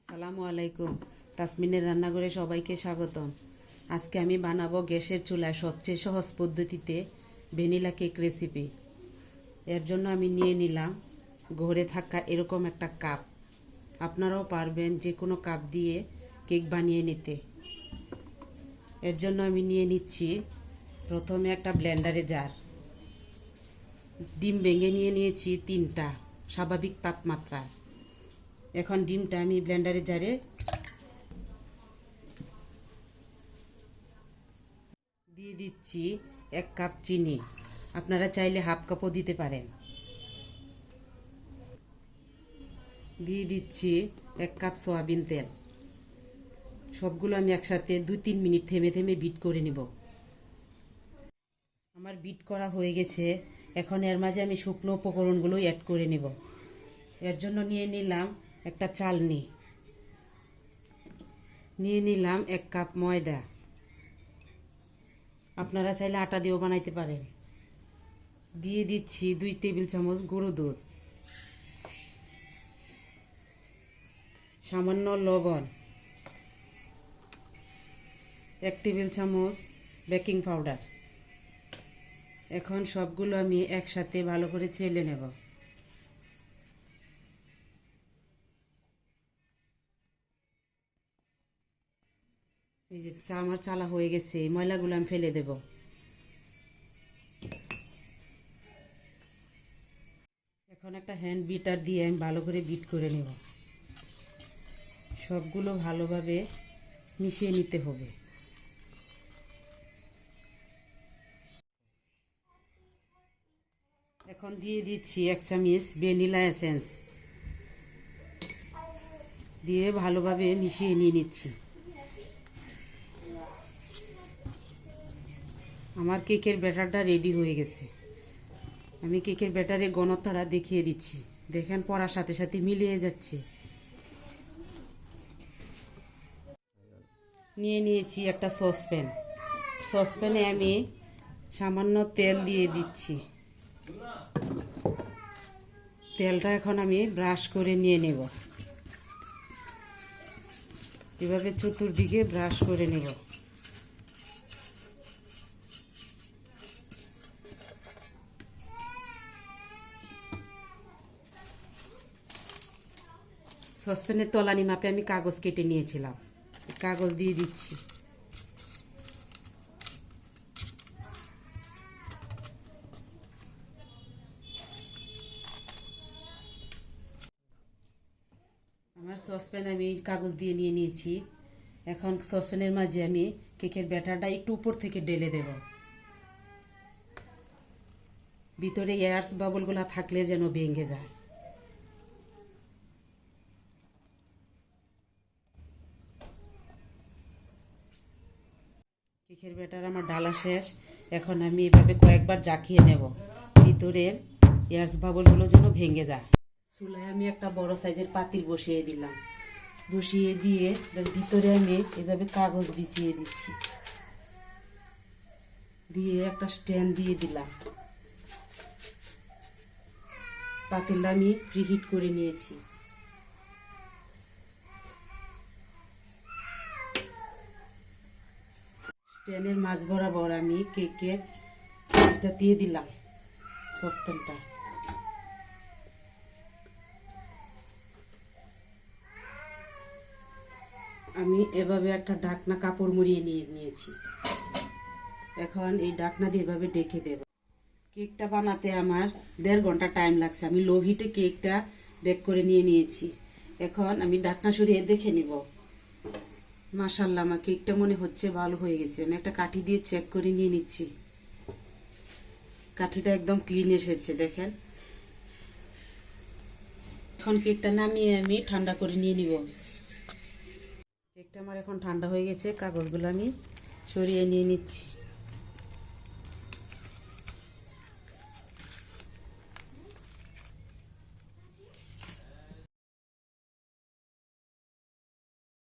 আসসালামু আলাইকুম। তাসমিনের রান্নাঘরে সবাইকে স্বাগতম। আজকে আমি বানাবো গ্যাসের চুলায় সবচেয়ে সহজ পদ্ধতিতে ভ্যানিলা কেক রেসিপি। এর জন্য আমি নিয়ে নিলাম ঘরে থাকা এরকম একটা কাপ। আপনারাও পারবেন যে কোনো কাপ দিয়ে কেক বানিয়ে নিতে। এর জন্য আমি নিয়ে নিচ্ছি প্রথমে একটা ব্লেন্ডারে জার। ডিম ভেঙে নিয়ে নিয়েছি 3টা স্বাভাবিক তাপমাত্রায়। এখন ডিমটা আমি ব্লেন্ডারে জারে দিয়ে দিচ্ছি 1 কাপ চিনি। আপনারা চাইলে হাফ কাপও দিতে পারেন। দিয়ে দিচ্ছি 1 কাপ সয়াবিন তেল। সবগুলো আমি একসাথে 2-3 মিনিট থেমে থেমে বিট করে নেব। আমার বিট করা হয়ে গেছে। এখন এর মাঝে আমি শুকনো উপকরণগুলো অ্যাড করে নেব। এর জন্য নিয়ে নিলাম একটা চালনি, নিয়ে নিলাম 1 কাপ ময়দা। আপনারা চাইলে আটা দিয়েও বানাইতে পারেন। দিয়ে দিচ্ছি 2 টেবিল চামচ গুঁড়ো দুধ, সামান্য লবণ, 1 টেবিল চামচ বেকিং পাউডার। এখন সবগুলো আমি একসাথে ভালো করে চেলে নেব। এই যে আমার চালা হয়ে গেছে, এই ময়লাগুলো আমি ফেলে দেব। এখন একটা হ্যান্ড বিটার দিয়ে আমি ভালো করে বিট করে নেব। সবগুলো ভালোভাবে মিশিয়ে নিতে হবে। এখন দিয়ে দিচ্ছি 1 চামচ ভ্যানিলা এসেন্স, দিয়ে ভালোভাবে মিশিয়ে নিয়ে নিচ্ছি। আমার কেকের ব্যাটারটা রেডি হয়ে গেছে। আমি কেকের ব্যাটারের ঘনত্বটা দেখিয়ে দিচ্ছি। দেখেন পড়ার সাথে সাথে মিলিয়ে যাচ্ছে। নিয়ে নিয়েছি একটা সসপ্যান। সসপ্যানে আমি সামান্য তেল দিয়ে দিচ্ছি। তেলটা এখন আমি ব্রাশ করে নিয়ে নেব। এভাবে চতুর্দিকে ব্রাশ করে নেব। সসপ্যানের তলানি মাপে আমি কাগজ কেটে নিয়েছিলাম, কাগজ দিয়ে দিচ্ছি। আমার সসপ্যান আমি কাগজ দিয়ে নিয়ে নিয়েছি। এখন সসপ্যানের মাঝে আমি কেকের ব্যাটারটা একটু উপর থেকে ঢেলে দেব। ভিতরে এয়ার বাবলগুলো থাকলে যেন ভেঙে যায়। কেকের ব্যাটার আমার ডালা শেষ। এখন আমি এভাবে কয়েকবার জাকিয়ে নেব, ভিতরের এয়ার বাবলগুলো যেন ভেঙে যায়। চুলায় আমি একটা বড় সাইজের পাতিল বসিয়ে দিলাম। বসিয়ে দিয়ে ভিতরে আমি এভাবে কাগজ বিছিয়ে দিচ্ছি, দিয়ে একটা স্ট্যান্ড দিয়ে দিলাম। পাতিলটা আমি প্রিহিট করে নিয়েছি। স্ট্যান্ডের মাঝ বরাবর আমি কেকের দিয়ে দিলাম সসপ্যানটা। আমি এভাবে একটা ঢাকনা কাপড় মুড়িয়ে নিয়েছি। এখন এই ঢাকনা দিয়ে এভাবে ঢেকে দেব। কেকটা বানাতে আমার 1.5 ঘন্টা টাইম লাগছে। আমি লো হিটে কেকটা বেক করে নিয়েছি। এখন আমি ঢাকনা সরিয়ে দেখে নিব। মাশাআল্লাহ, আমার কেকটা মনে হচ্ছে ভালো হয়ে গেছে। আমি একটা কাঠি দিয়ে চেক করে নিয়ে নিচ্ছি। কাঠিটা একদম ক্লিন এসেছে, দেখেন। এখন কেকটা নামিয়ে আমি ঠান্ডা করে নিয়ে নিব। কেকটা আমার এখন ঠান্ডা হয়ে গেছে। কাগজগুলো আমি সরিয়ে নিয়ে নিচ্ছি।